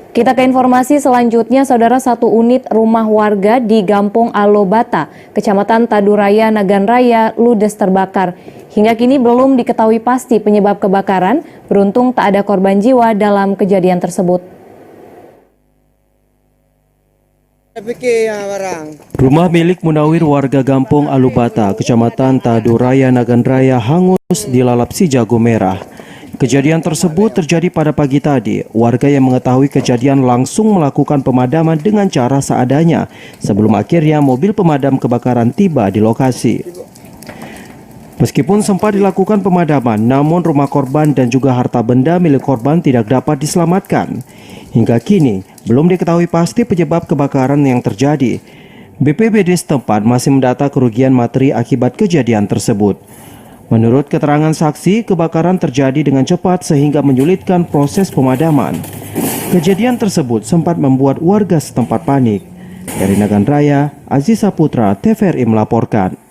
Kita ke informasi selanjutnya, saudara. Satu unit rumah warga di Gampong Alobata, Kecamatan Taduraya, Nagan Raya, ludes terbakar. Hingga kini belum diketahui pasti penyebab kebakaran, beruntung tak ada korban jiwa dalam kejadian tersebut. Rumah milik Munawir warga Gampong Alobata, Kecamatan Taduraya, Nagan Raya hangus dilalap si jago merah. Kejadian tersebut terjadi pada pagi tadi. Warga yang mengetahui kejadian langsung melakukan pemadaman dengan cara seadanya sebelum akhirnya mobil pemadam kebakaran tiba di lokasi. Meskipun sempat dilakukan pemadaman, namun rumah korban dan juga harta benda milik korban tidak dapat diselamatkan. Hingga kini, belum diketahui pasti penyebab kebakaran yang terjadi. BPBD setempat masih mendata kerugian materi akibat kejadian tersebut. Menurut keterangan saksi, kebakaran terjadi dengan cepat sehingga menyulitkan proses pemadaman. Kejadian tersebut sempat membuat warga setempat panik. Dari Nagan Raya, Aziz Saputra, TVRI melaporkan.